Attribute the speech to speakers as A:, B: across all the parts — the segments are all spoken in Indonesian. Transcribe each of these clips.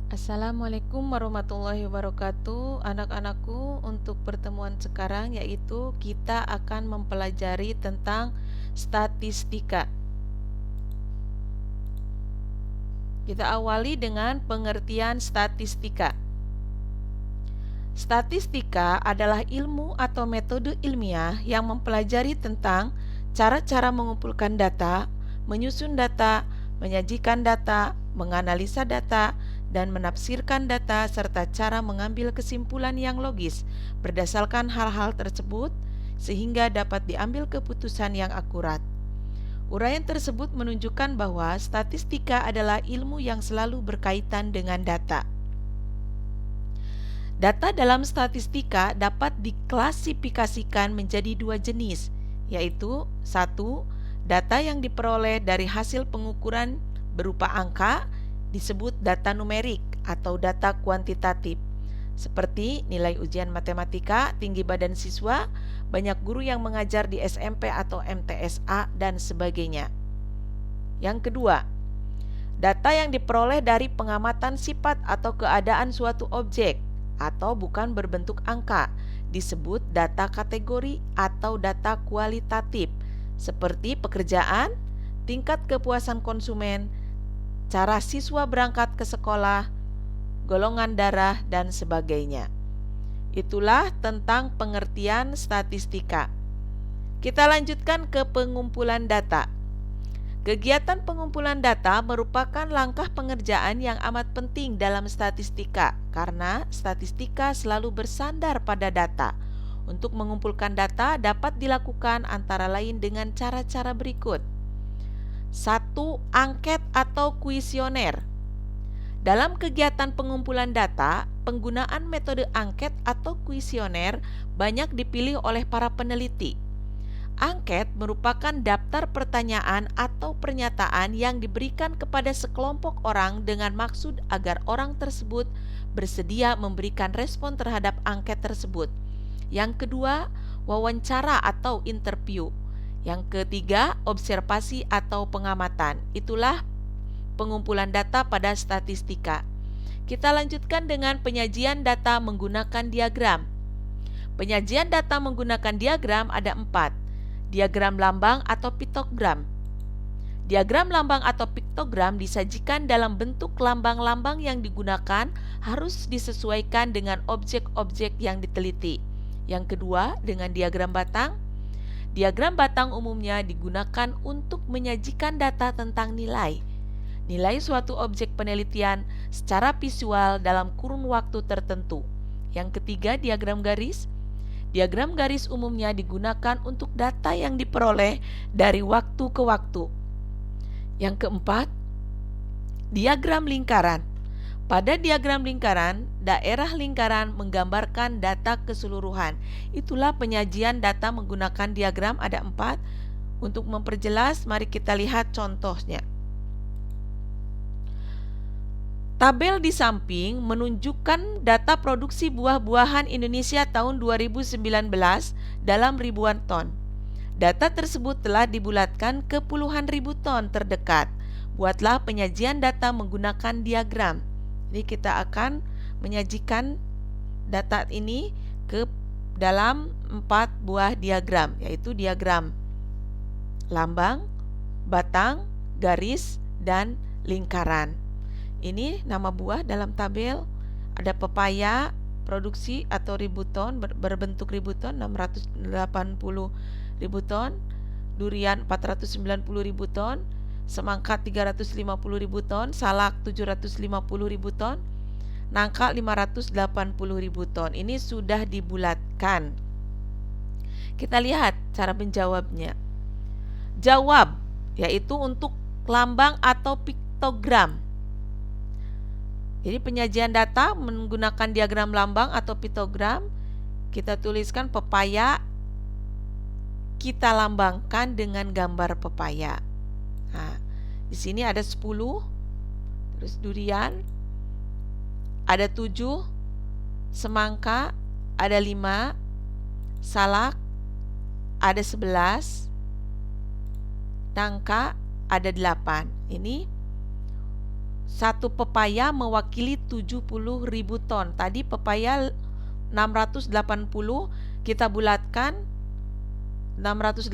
A: Assalamualaikum warahmatullahi wabarakatuh. Anak-anakku, untuk pertemuan sekarang yaitu kita akan mempelajari tentang statistika. Kita awali dengan pengertian statistika. Statistika adalah ilmu atau metode ilmiah yang mempelajari tentang cara-cara mengumpulkan data, menyusun data, menyajikan data, menganalisa data, dan menafsirkan data serta cara mengambil kesimpulan yang logis berdasarkan hal-hal tersebut sehingga dapat diambil keputusan yang akurat. Uraian tersebut menunjukkan bahwa statistika adalah ilmu yang selalu berkaitan dengan data. Data dalam statistika dapat diklasifikasikan menjadi dua jenis, yaitu satu, data yang diperoleh dari hasil pengukuran berupa angka disebut data numerik atau data kuantitatif, seperti nilai ujian matematika, tinggi badan siswa, banyak guru yang mengajar di SMP atau MTSA, dan sebagainya. Yang kedua, data yang diperoleh dari pengamatan sifat atau keadaan suatu objek atau bukan berbentuk angka disebut data kategori atau data kualitatif, seperti pekerjaan, tingkat kepuasan konsumen, cara siswa berangkat ke sekolah, golongan darah, dan sebagainya. Itulah tentang pengertian statistika. Kita lanjutkan ke pengumpulan data. Kegiatan pengumpulan data merupakan langkah pengerjaan yang amat penting dalam statistika karena statistika selalu bersandar pada data. Untuk mengumpulkan data dapat dilakukan antara lain dengan cara-cara berikut. 1. Angket atau kuesioner. Dalam kegiatan pengumpulan data, penggunaan metode angket atau kuesioner banyak dipilih oleh para peneliti. Angket merupakan daftar pertanyaan atau pernyataan yang diberikan kepada sekelompok orang dengan maksud agar orang tersebut bersedia memberikan respon terhadap angket tersebut. Yang kedua, wawancara atau interview. Yang ketiga, observasi atau pengamatan. Itulah pengumpulan data pada statistika. Kita lanjutkan dengan penyajian data menggunakan diagram. Penyajian data menggunakan diagram ada 4. Diagram lambang atau piktogram. Diagram lambang atau piktogram disajikan dalam bentuk lambang-lambang yang digunakan harus disesuaikan dengan objek-objek yang diteliti. Yang kedua, dengan diagram batang. Diagram batang umumnya digunakan untuk menyajikan data tentang nilai suatu objek penelitian secara visual dalam kurun waktu tertentu. Yang ketiga, diagram garis. Diagram garis umumnya digunakan untuk data yang diperoleh dari waktu ke waktu. Yang keempat, diagram lingkaran. Pada diagram lingkaran, daerah lingkaran menggambarkan data keseluruhan. Itulah penyajian data menggunakan diagram ada 4. Untuk memperjelas, mari kita lihat contohnya. Tabel di samping menunjukkan data produksi buah-buahan Indonesia tahun 2019 dalam ribuan ton. Data tersebut telah dibulatkan ke puluhan ribu ton terdekat. Buatlah penyajian data menggunakan diagram. Jadi kita akan menyajikan data ini ke dalam 4 buah diagram, yaitu diagram lambang, batang, garis, dan lingkaran. Ini nama buah dalam tabel. Ada pepaya produksi atau ribu ton, berbentuk ribu ton 680 ribu ton, durian 490 ribu ton, semangka 350 ribu ton, salak 750 ribu ton, nangka 580 ribu ton. Ini sudah dibulatkan. Kita lihat cara menjawabnya. Jawab, yaitu untuk lambang atau piktogram. Jadi penyajian data menggunakan diagram lambang atau piktogram, kita tuliskan pepaya, kita lambangkan dengan gambar pepaya. Nah, di sini ada 10, terus durian ada 7, semangka ada 5, salak ada 11, nangka ada 8. Ini satu pepaya mewakili 70.000 ton. Tadi pepaya 680, kita bulatkan 680.000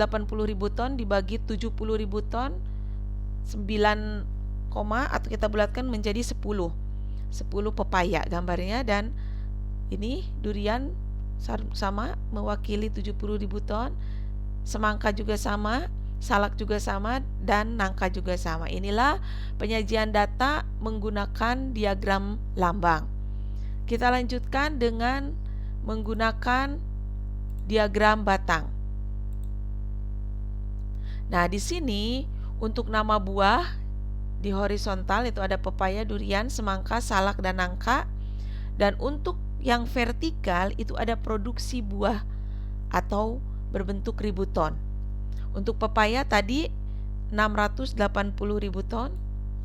A: ton dibagi 70.000 ton, 9, atau kita bulatkan menjadi 10 pepaya gambarnya. Dan ini durian sama mewakili 70.000 ton, semangka juga sama, salak juga sama, dan nangka juga sama. Inilah penyajian data menggunakan diagram lambang. Kita lanjutkan dengan menggunakan diagram batang. Nah, di sini untuk nama buah di horizontal itu ada pepaya, durian, semangka, salak, dan nangka. Dan untuk yang vertikal itu ada produksi buah atau berbentuk ribu ton. Untuk pepaya tadi 680.000 ton.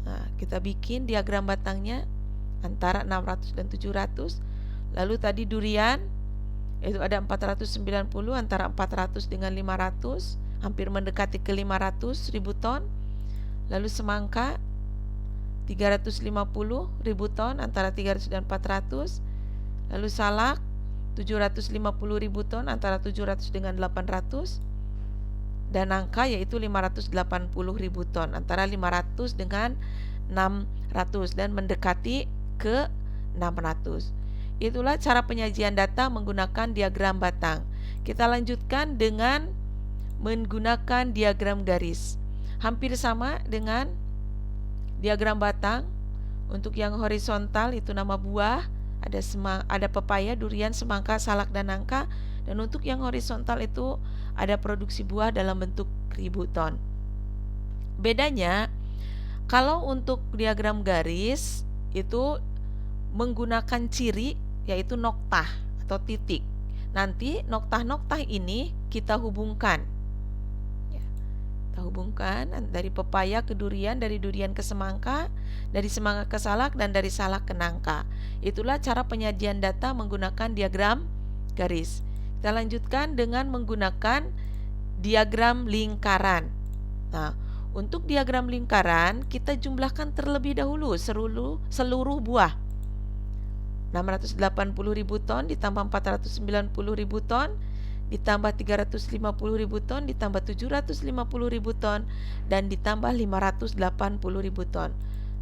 A: Nah, kita bikin diagram batangnya antara 600 dan 700. Lalu tadi durian itu ada 490, antara 400 dengan 500, hampir mendekati ke 500.000 ton. Lalu semangka 350.000 ton, antara 300 dan 400. Lalu salak 750.000 ton, antara 700 dengan 800. Dan nangka yaitu 580.000 ton, antara 500 dengan 600, dan mendekati ke 600. Itulah cara penyajian data menggunakan diagram batang. Kita lanjutkan dengan menggunakan diagram garis. Hampir sama dengan diagram batang. Untuk yang horizontal itu nama buah, ada pepaya, durian, semangka, salak, dan nangka. Dan untuk yang horizontal itu ada produksi buah dalam bentuk ribu ton. Bedanya, kalau untuk diagram garis itu menggunakan ciri yaitu noktah atau titik. Nanti noktah-noktah ini kita hubungkan. Kita hubungkan dari pepaya ke durian, dari durian ke semangka, dari semangka ke salak, dan dari salak ke nangka. Itulah cara penyajian data menggunakan diagram garis. Kita lanjutkan dengan menggunakan diagram lingkaran. Nah, untuk diagram lingkaran kita jumlahkan terlebih dahulu seluruh buah. 680.000 ton ditambah 490.000 ton ditambah 350.000 ton ditambah 750.000 ton dan ditambah 580.000 ton,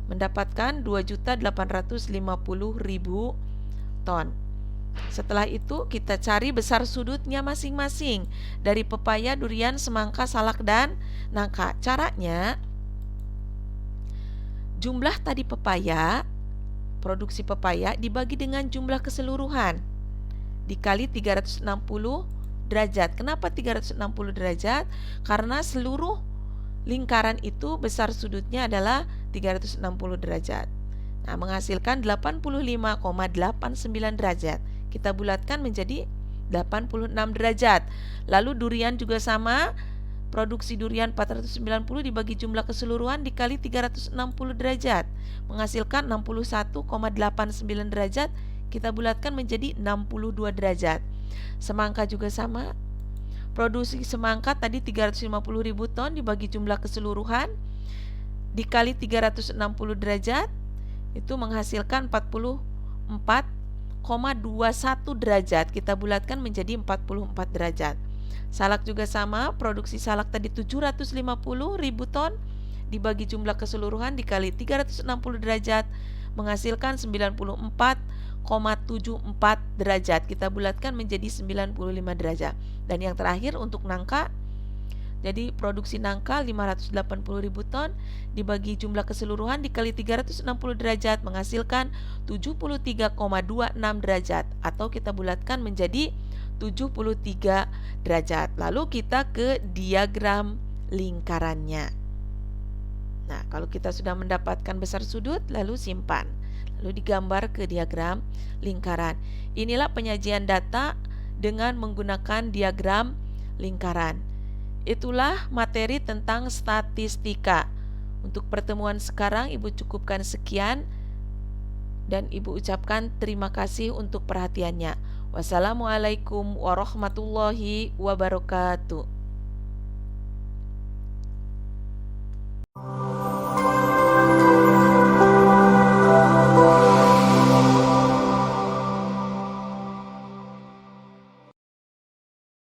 A: mendapatkan 2.850.000 ton. Setelah itu kita cari besar sudutnya masing-masing dari pepaya, durian, semangka, salak, dan nangka. Caranya, jumlah tadi pepaya, produksi pepaya dibagi dengan jumlah keseluruhan dikali 360 derajat. Kenapa 360 derajat? Karena seluruh lingkaran itu besar sudutnya adalah 360 derajat. Nah, menghasilkan 85,89 derajat. Kita bulatkan menjadi 86 derajat. Lalu durian juga sama. Produksi durian 490 dibagi jumlah keseluruhan dikali 360 derajat, menghasilkan 61,89 derajat. Kita bulatkan menjadi 62 derajat. Semangka juga sama. Produksi semangka tadi 350.000 ton dibagi jumlah keseluruhan dikali 360 derajat, itu menghasilkan 44,21 derajat. Kita bulatkan menjadi 44 derajat. Salak juga sama, produksi salak tadi 750.000 ton dibagi jumlah keseluruhan dikali 360 derajat, menghasilkan 94,74 derajat. Kita bulatkan menjadi 95 derajat. Dan yang terakhir untuk nangka, jadi produksi nangka 580.000 ton dibagi jumlah keseluruhan dikali 360 derajat, menghasilkan 73,26 derajat, atau kita bulatkan menjadi 73 derajat. Lalu kita ke diagram lingkarannya. Nah, kalau kita sudah mendapatkan besar sudut, lalu simpan. Lalu digambar ke diagram lingkaran. Inilah penyajian data dengan menggunakan diagram lingkaran. Itulah materi tentang statistika. Untuk pertemuan sekarang Ibu cukupkan sekian dan Ibu ucapkan terima kasih untuk perhatiannya. Wassalamualaikum warahmatullahi wabarakatuh.